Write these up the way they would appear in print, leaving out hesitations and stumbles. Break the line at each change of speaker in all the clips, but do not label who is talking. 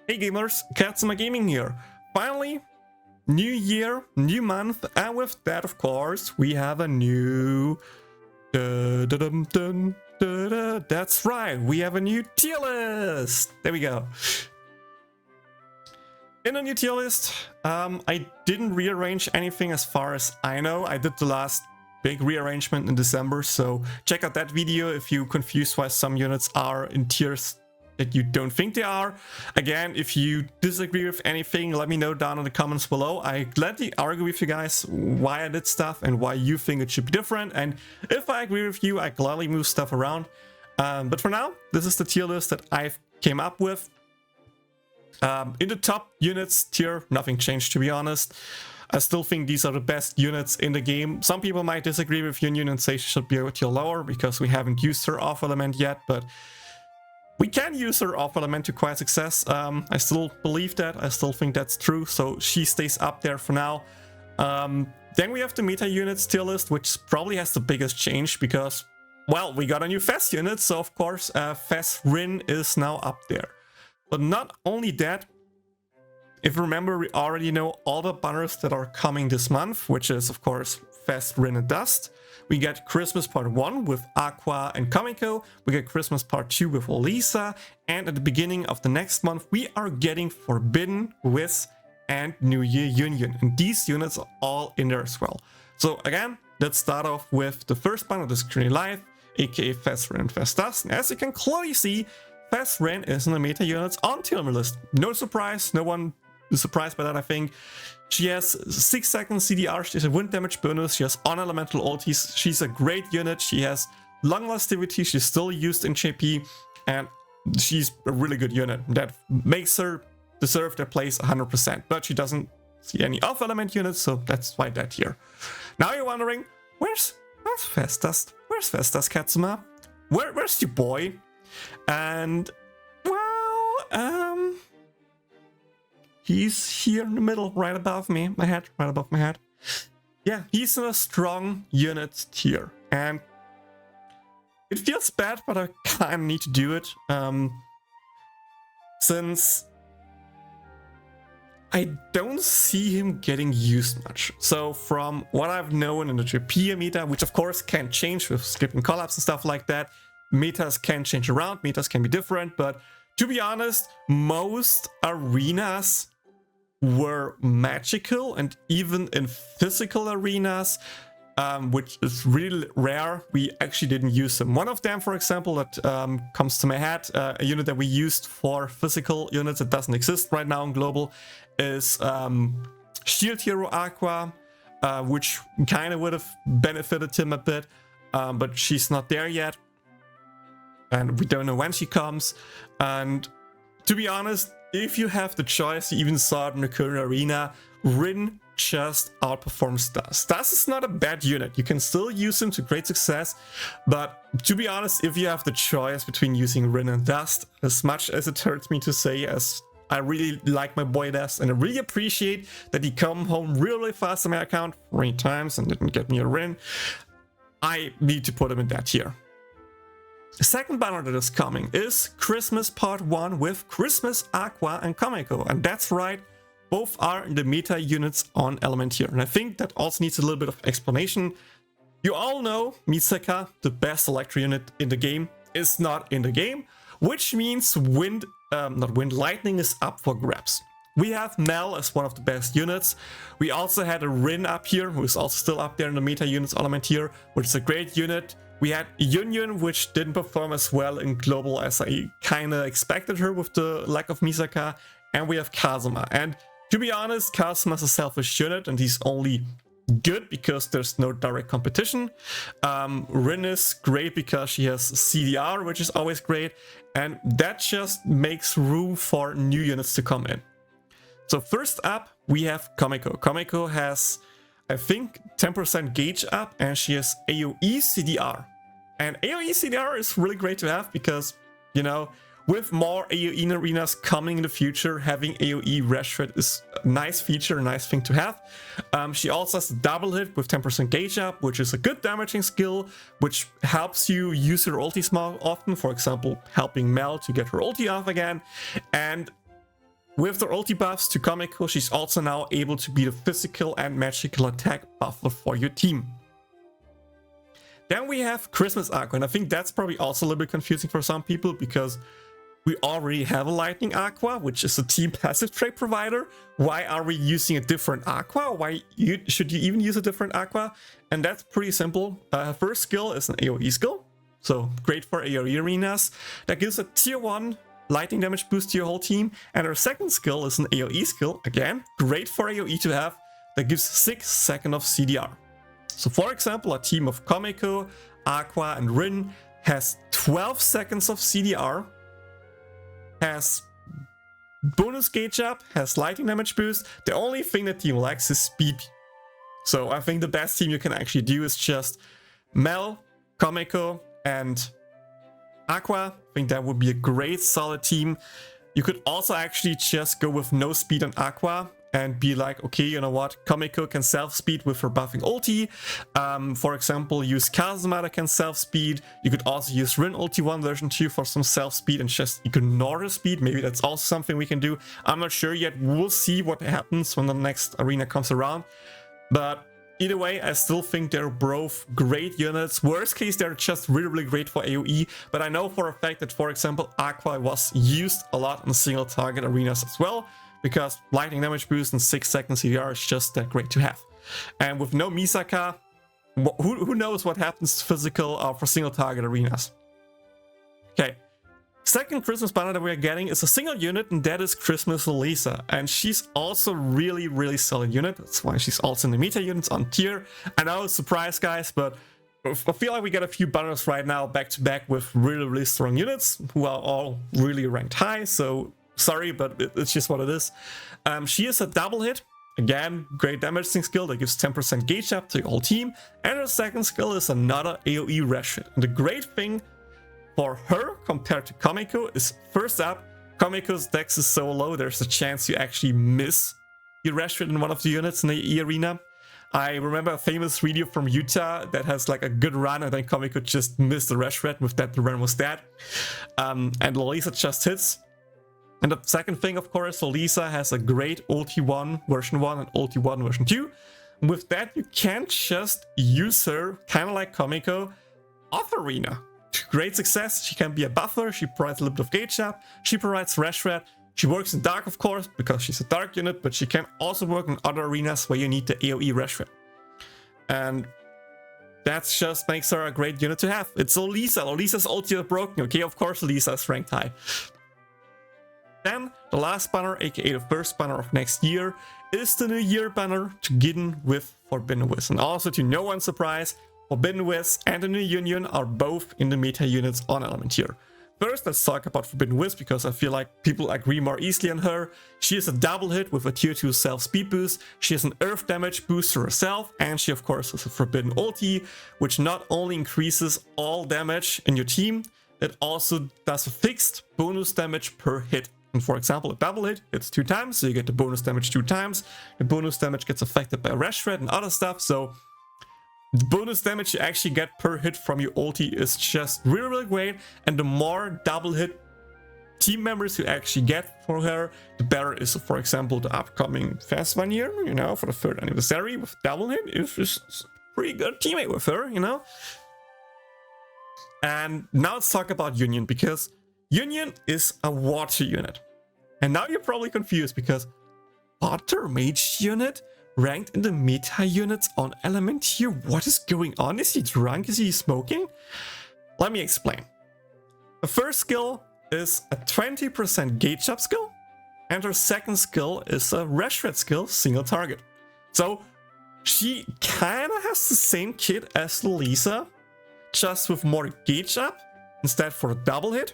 Hey gamers, Katsuma Gaming here. Finally, new year, new month, and with that, of course, we have a new... That's right, we have a new tier list! There we go. In the new tier list, I didn't rearrange anything as far as I know. I did the last big rearrangement in December, so check out that video if you're confused why some units are in tiers that you don't think they are. Again, if you disagree with anything, let me know down in the comments below. I gladly argue with you guys why I did stuff and why you think it should be different, and if I agree with you, I gladly move stuff around. But for now, this is the tier list that I've came up with. In the top units tier, nothing changed, to be honest. I still think these are the best units in the game. Some people might disagree with Year Yunyun and say she should be a tier lower because we haven't used her off element yet, but we can use her off element to quite success. I still believe that. I still think that's true, so she stays up there for now. Then we have the meta units tier list, which probably has the biggest change because, well, we got a new Fes unit, so of course Fes Rin is now up there. But not only that, if you remember, we already know all the banners that are coming this month, which is of course Fes Rin and Dust. We get Christmas Part 1 with Aqua and Komekko, we get Christmas Part 2 with Lolisa, and at the beginning of the next month we are getting Forbidden, Wiz, and New Year Yunyun, and these units are all in there as well. So again, let's start off with the first banner that's currently live, aka Fes Rin and Fes Dust, and as you can clearly see, Fes Rin is in the meta units on tier list. No surprise, no one is surprised by that, I think. She has 6 seconds CDR, she has a wind damage bonus, she has on elemental ultis, she's a great unit, she has long lastivity, she's still used in JP, and she's a really good unit. That makes her deserve their place 100%, but she doesn't see any off element units, so that's why that here. Now you're wondering, where's Fes Dust? Where's Fes Dust, Katsuma? Where's your boy? And, well, he's here in the middle, right above me, right above my head. Yeah, he's in a strong unit tier, and it feels bad, but I kind of need to do it, since I don't see him getting used much. So from what I've known in the JP meta, which of course can change with skipping collabs and stuff like that, metas can change around, metas can be different, but to be honest, most arenas were magical, and even in physical arenas, which is really rare, we actually didn't use them. One of them, for example, that comes to my head, a unit that we used for physical units that doesn't exist right now in global, is Shield Hero Aqua, which kind of would have benefited him a bit, but she's not there yet, and we don't know when she comes. And to be honest, if you have the choice, you even saw it in the current arena, Rin just outperforms Dust. Dust is not a bad unit, you can still use him to great success, but to be honest, if you have the choice between using Rin and Dust, as much as it hurts me to say, as I really like my boy Dust, and I really appreciate that he come home really fast on my account 3 times and didn't get me a Rin, I need to put him in that tier. The second banner that is coming is Christmas Part 1 with Xmas Aqua and Komekko, and that's right, both are in the meta units on element here, and I think that also needs a little bit of explanation. You all know Misaka, the best electro unit in the game, is not in the game, which means lightning is up for grabs. We have Mel as one of the best units. We also had a Rin up here, who is also still up there in the meta units element here, which is a great unit. We had Yunyun, which didn't perform as well in global as I kinda expected her with the lack of Misaka, and we have Kazuma. And to be honest, Kazuma is a selfish unit, and he's only good because there's no direct competition. Rin is great because she has CDR, which is always great, and that just makes room for new units to come in. So first up, we have Komekko. Komekko has, I think, 10% gauge up, and she has AoE CDR. And AoE CDR is really great to have because, you know, with more AoE arenas coming in the future, having AoE Rashford is a nice feature, a nice thing to have. She also has a double hit with 10% gauge up, which is a good damaging skill, which helps you use her ultis more often, for example, helping Mel to get her ulti off again. And With the ulti buffs to Komekko, she's also now able to be the physical and magical attack buffer for your team. Then we have Xmas Aqua, and I think that's probably also a little bit confusing for some people because we already have a Lightning Aqua, which is a team passive trait provider. Why are we using a different Aqua? Why should you even use a different Aqua? And that's pretty simple. Her first skill is an AoE skill, so great for AoE arenas. That gives a tier 1 lightning damage boost to your whole team. And her second skill is an AoE skill, again, great for AoE to have, that gives 6 seconds of CDR. So for example, a team of Komekko, Aqua and Rin has 12 seconds of CDR, has bonus gauge up, has lightning damage boost. The only thing that team lacks is speed. So I think the best team you can actually do is just Mel, Komekko and Aqua. I think that would be a great solid team. You could also actually just go with no speed on Aqua and be like, okay, you know what, Komekko can self-speed with her buffing ulti. For example, use Kazuma that can self-speed. You could also use Rin ulti 1 version 2 for some self-speed and just ignore the speed. Maybe that's also something we can do. I'm not sure yet. We'll see what happens when the next arena comes around. But either way, I still think they're both great units. Worst case, they're just really great for AoE. But I know for a fact that, for example, Aqua was used a lot in single target arenas as well, because lightning damage boost and 6 seconds CDR is just that great to have. And with no Misaka, who knows what happens to physical or for single target arenas. Okay, second Xmas banner that we're getting is a single unit, and that is Xmas Lolisa. And she's also really solid unit. That's why she's also in the meta units on tier. I know, surprise guys, but I feel like we get a few banners right now back to back with really strong units who are all really ranked high. So sorry, but it's just what it is. She is a double hit. Again, great damaging skill that gives 10% gauge up to your whole team. And her second skill is another AoE rush hit. And the great thing for her compared to Komekko is, first up, Komekko's dex is so low, there's a chance you actually miss your rush hit in one of the units in the arena. I remember a famous video from Utah that has like a good run, and then Komekko just missed the rush hit. With that, the run was dead. And Lolisa just hits. And the second thing, of course, Lolisa has a great ulti 1 version 1 and ulti 1 version 2. With that, you can't just use her, kind of like Komekko, off arena. Great success. She can be a buffer, she provides a little bit of gauge up, she provides rush red. She works in dark, of course, because she's a dark unit, but she can also work in other arenas where you need the AoE rush red. And that just makes her a great unit to have. It's Lolisa. Lolisa's ulti is broken. Okay, of course, Lolisa is ranked high. Then, the last banner, aka the first banner of next year, is the New Year banner to begin with Forbidden Wiz. And also, to no one's surprise, Forbidden Wiz and the Year Yunyun are both in the meta units on Element tier. First, let's talk about Forbidden Wiz, because I feel like people agree more easily on her. She is a double hit with a tier 2 self speed boost. She has an earth damage boost to herself, and she of course has a Forbidden ulti, which not only increases all damage in your team, it also does a fixed bonus damage per hit. And for example, a double hit hits 2 times, so you get the bonus damage 2 times. The bonus damage gets affected by rush red and other stuff, so the bonus damage you actually get per hit from your ulti is just really great. And the more double hit team members you actually get for her, the better is, for example, the upcoming Fes Rin, you know, for the 3rd anniversary with double hit. It's just pretty good teammate with her, you know. And now let's talk about Yunyun, because Yunyun is a water unit. And now you're probably confused, because water mage unit ranked in the meta units on Element here? What is going on? Is he drunk? Is he smoking? Let me explain. The first skill is a 20% gauge up skill, and her second skill is a rush red skill, single target. So she kind of has the same kit as Lolisa, just with more gauge up instead for a double hit.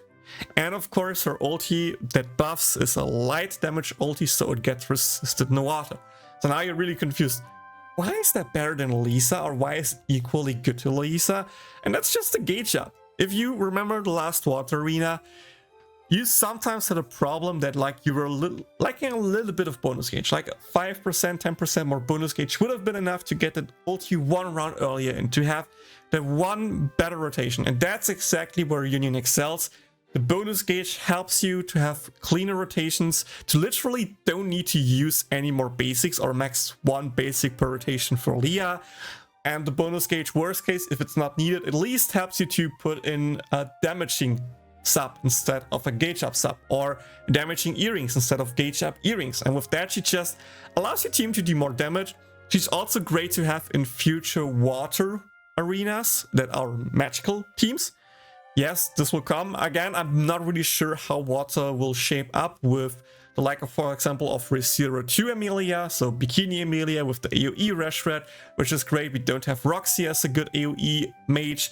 And of course, her ulti that buffs is a light damage ulti, so it gets resisted in the water. So now you're really confused. Why is that better than Lolisa, or why is it equally good to Lolisa? And that's just a gauge up. If you remember the last water arena, you sometimes had a problem that like you were lacking a little bit of bonus gauge, like 5%, 10% more bonus gauge would have been enough to get that ulti 1 round earlier and to have the one better rotation. And that's exactly where Yunyun excels. The bonus gauge helps you to have cleaner rotations, to literally don't need to use any more basics or max 1 basic per rotation for Leah. And the bonus gauge, worst case, if it's not needed, at least helps you to put in a damaging sub instead of a gauge up sub, or damaging earrings instead of gauge up earrings. And with that, she just allows your team to do more damage. She's also great to have in future water arenas that are magical teams. Yes, this will come. Again, I'm not really sure how water will shape up with the lack of, for example, of Re02 Amelia, so Bikini Amelia with the AoE Rash Red, which is great. We don't have Roxy as a good AoE mage.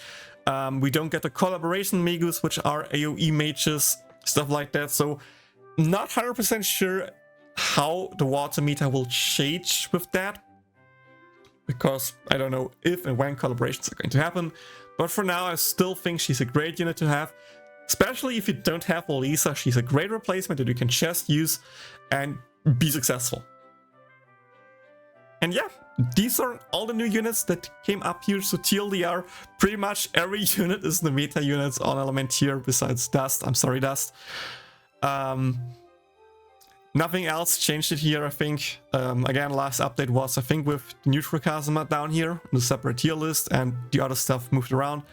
We don't get the collaboration Magus, which are AoE mages, stuff like that. So not 100% sure how the water meta will change with that, because I don't know if and when collaborations are going to happen. But for now, I still think she's a great unit to have. Especially if you don't have Lolisa, she's a great replacement that you can just use and be successful. And yeah, these are all the new units that came up here. So TLDR, pretty much every unit is the meta units on Element here besides Dust. I'm sorry, Dust. Nothing else changed it here, I think. Again, last update was, I think, with the neutral Kazuma down here, the separate tier list, and the other stuff moved around.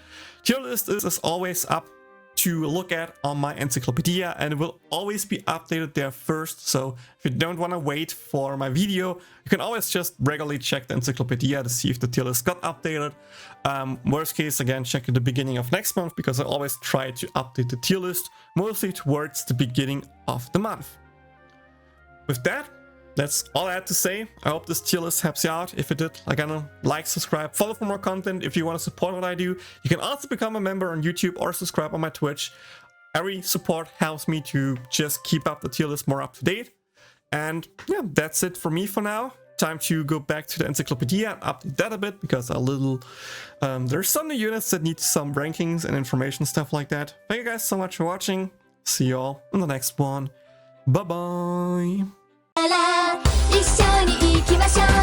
Tier list is, as always, up to look at on my Encyclopedia, and it will always be updated there first. So if you don't want to wait for my video, you can always just regularly check the Encyclopedia to see if the tier list got updated. Worst case, again, check at the beginning of next month, because I always try to update the tier list mostly towards the beginning of the month. With that, that's all I had to say. I hope this tier list helps you out. If it did, again, like, subscribe, follow for more content. If you want to support what I do, you can also become a member on YouTube or subscribe on my Twitch. Every support helps me to just keep up the tier list more up to date. And yeah, that's it for me for now. Time to go back to the Encyclopedia and update that a bit, because there's some new units that need some rankings and information, stuff like that. Thank you guys so much for watching. See you all in the next one. Bye bye. 一緒に行きましょう